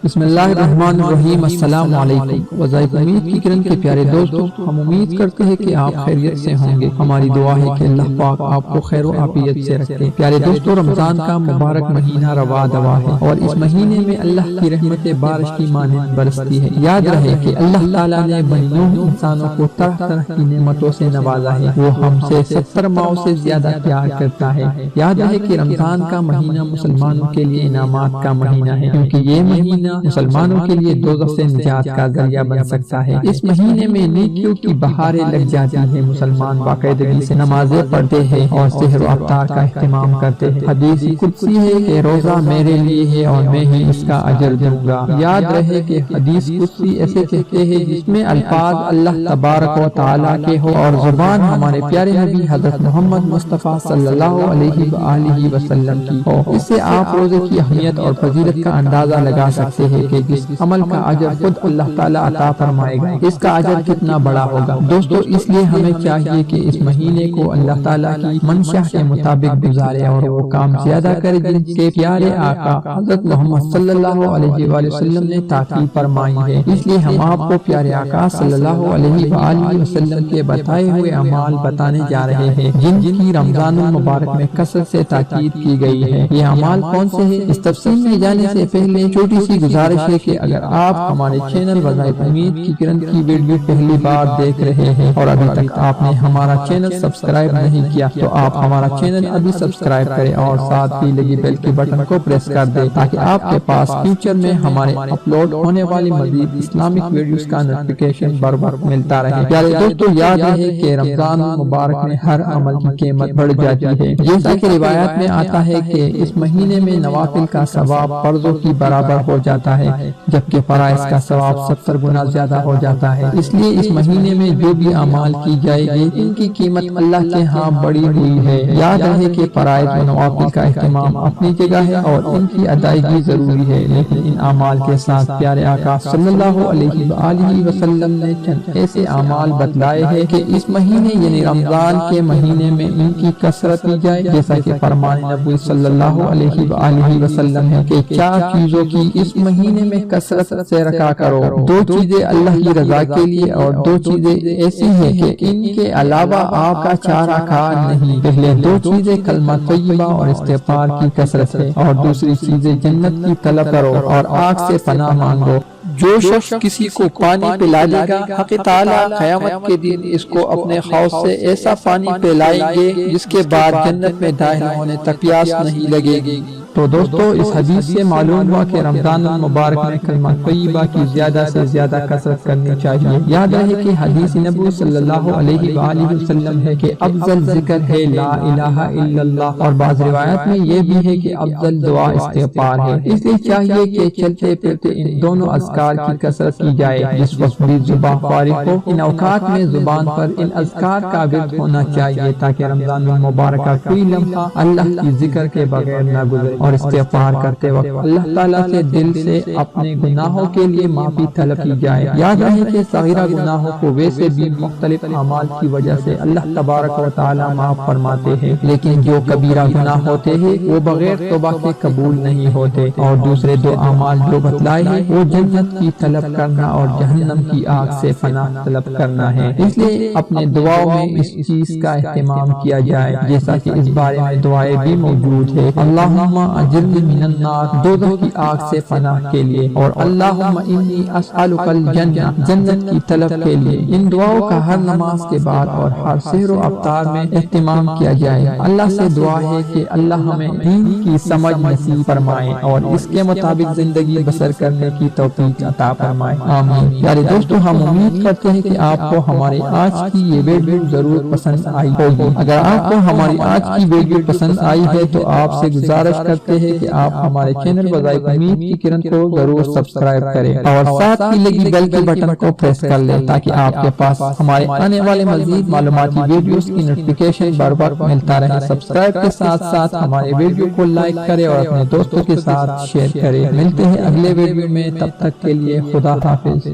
بسم اللہ الرحمن الرحیم۔ السلام علیکم۔ وظائف امید کی کرن کے پیارے دوستوں، ہم امید کرتے ہیں کہ آپ خیریت سے ہوں گے۔ ہماری دعا ہے کہ اللہ پاک آپ کو خیر و عافیت سے رکھے۔ پیارے دوستوں، رمضان کا مبارک مہینہ روا دوا ہے اور اس مہینے میں اللہ کی رحمت بارش کی مانند برستی ہے۔ یاد رہے کہ اللہ تعالیٰ نے بنی نوح انسانوں کو طرح طرح کی نعمتوں سے نوازا ہے۔ وہ ہم سے 70 ماؤں سے زیادہ پیار کرتا ہے۔ یاد رہے کہ رمضان کا مہینہ مسلمانوں کے لیے انعامات کا مہینہ ہے، کیونکہ یہ مہینہ مسلمانوں کے لیے دوزخ سے نجات کا ذریعہ بن سکتا ہے۔ اس مہینے میں نیکیوں کی بہاریں لگ جاتی ہیں۔ مسلمان باقاعدگی سے نمازیں پڑھتے ہیں اور سحر و افطار کا اہتمام کرتے ہیں۔ حدیث قدسی ہے کہ روزہ میرے لیے ہے اور میں ہی اس کا اجر دوں گا۔ یاد رہے کہ حدیث قدسی ایسے کہتے ہیں جس میں الفاظ اللہ تبارک و تعالیٰ کے ہو اور زبان ہمارے پیارے نبی حضرت محمد مصطفیٰ صلی اللہ علیہ وآلہ وسلم کی ہو۔ اس سے آپ روزے کی اہمیت اور فضیلت کا اندازہ لگا سکتے ہیں کہ جس عمل کا اجر خود اللہ تعالیٰ عطا فرمائے گا، اس کا اجر کتنا بڑا ہوگا۔ دوستو، اس لیے ہمیں چاہیے کہ اس مہینے کو اللہ تعالیٰ کی منشا کے مطابق گزارے اور وہ کام زیادہ کرے جن کے پیارے آقا حضرت محمد صلی اللہ علیہ وآلہ وسلم نے تاکید فرمائی ہے۔ اس لیے ہم آپ کو پیارے آقا صلی اللہ علیہ وآلہ وسلم کے بتائے ہوئے اعمال بتانے جا رہے ہیں جن کی رمضان المبارک میں کثرت سے تاکید کی گئی ہے۔ یہ اعمال کون سے ہیں؟ اس تفصیل میں جانے سے پہلے چھوٹی سی گزارش ہے کہ اگر آپ ہمارے چینل وظائف امید کی کرن کی ویڈیو پہلی بار دیکھ رہے ہیں اور ابھی تک آپ نے ہمارا چینل سبسکرائب نہیں کیا تو آپ ہمارا چینل ابھی سبسکرائب کریں اور ساتھ ہی لگی بیل کے بٹن کو پریس کر دیں تاکہ آپ کے پاس فیوچر میں ہمارے اپلوڈ ہونے والی مزید اسلامک ویڈیوز کا نوٹیفیکیشن بر وقت ملتا رہے۔ پیارے دوستو، یاد رہے کہ رمضان مبارک میں ہر عمل کی قیمت بڑھ جاتی ہے۔ جیسا کہ روایات میں آتا ہے کہ اس مہینے میں نوافل کا ثواب فرضوں کی برابر ہو جاتا ہے، جبکہ فرائض کا ثواب 70 گنا زیادہ ہو جاتا ہے۔ اس لیے اس مہینے میں جو بھی اعمال کی جائے گی ان کی قیمت اللہ کے ہاں بڑی ہوئی ہے۔ یاد رہے کہ فرائض و نوافل کا اہتمام اپنی جگہ ہے اور ان کی ادائیگی ضروری ہے، لیکن ان اعمال کے ساتھ پیارے آقا صلی اللہ علیہ وآلہ وسلم نے چند ایسے اعمال بتلائے ہیں کہ اس مہینے یعنی رمضان کے مہینے میں ان کی کثرت کی جائے، جیسا کہ فرمان نبی صلی اللہ علیہ وآلہ وسلم ہے کہ 4 چیزوں کی اس مہینے میں کثرت سے رکھا کرو۔ 2 چیزیں اللہ کی رضا کے لیے اور 2 چیزیں ایسی ہیں کہ ان کے علاوہ آپ کا چارہ کار نہیں۔ پہلے 2 چیزیں کلمہ طیبہ اور استغفار کی کثرت ہے اور دوسری چیزیں جنت کی طلب کرو اور آگ سے پناہ مانگو۔ جو شخص کسی کو پانی پلا دے گا، حق تعالیٰ قیامت کے دن اس کو اپنے حوض سے ایسا پانی پلائیں گے جس کے بعد جنت میں داخل ہونے تک پیاس نہیں لگے گی۔ تو دوستو، اس حدیث سے معلوم ہوا کہ رمضان المبارک میں کلمہ طیبہ کی زیادہ سے زیادہ کثرت کرنی چاہیے۔ یاد رہے کہ حدیث نبی صلی اللہ علیہ وآلہ وسلم ہے کہ افضل ذکر ہے لا الہ الا اللہ، اور بعض روایات میں یہ بھی ہے کہ افضل دعا استغفار ہے۔ اس لیے چاہیے کہ چلتے پھرتے ان دونوں اذکار کی کثرت کی جائے۔ جس وقت بھی زبان فارغ ہو، ان اوقات میں زبان پر ان اذکار کا ورد ہونا چاہیے تاکہ رمضان المبارک کا کوئی لمحہ اللہ کی ذکر کے بغیر نہ گزرے، اور استغفار کرتے وقت اللہ تعالیٰ سے دل سے اپنے گناہوں کے لیے معافی طلب کی جائے۔ یاد رہے کہ صغیرہ گناہوں کو ویسے بھی مختلف اعمال کی وجہ سے اللہ تبارک و تعالیٰ معاف فرماتے ہیں، لیکن جو کبیرہ گناہ ہوتے ہیں وہ بغیر توبہ کے قبول نہیں ہوتے۔ اور دوسرے 2 اعمال جو بتلائے ہیں وہ جنت کی طلب کرنا اور جہنم کی آگ سے پناہ طلب کرنا ہے۔ اس لیے اپنے دعاؤں میں اس چیز کا اہتمام کیا جائے، جیسا کہ اس بارے میں دعائیں بھی موجود ہے۔ اللہم اجرنی من النار، دوزخ کی آگ سے پناہ کے لیے، اور اللہم انی اسألک الجنہ، جنت کی طلب کے لیے۔ ان دعاؤں کا ہر نماز کے بعد اور ہر سحر و افطار میں اہتمام کیا جائے۔ اللہ سے دعا ہے کہ اللہ ہمیں دین کی سمجھ نصیب فرمائے اور اس کے مطابق زندگی بسر کرنے کی توفیق عطا فرمائے، آمین۔ پیارے دوستو، ہم امید کرتے ہیں کہ آپ کو ہماری آج کی یہ ویڈیو ضرور پسند آئی ہوگی۔ اگر آپ کو ہماری آج کی ویڈیو پسند آئی ہے تو آپ سے گزارش کرتے ہیں کہ آپ ہمارے چینل وظائف امید کی کرن کو ضرور سبسکرائب کریں اور ساتھ ہی لگی بیل کے بٹن کو پریس کر لیں تاکہ آپ کے پاس ہمارے آنے والے مزید معلوماتی ویڈیوز کی نوٹیفیکیشن بر وقت ملتا رہے۔ سبسکرائب کے ساتھ ساتھ ہمارے ویڈیو کو لائک کریں اور اپنے دوستوں کے ساتھ شیئر کریں۔ ملتے ہیں اگلے ویڈیو میں، تب تک کے لیے خدا حافظ۔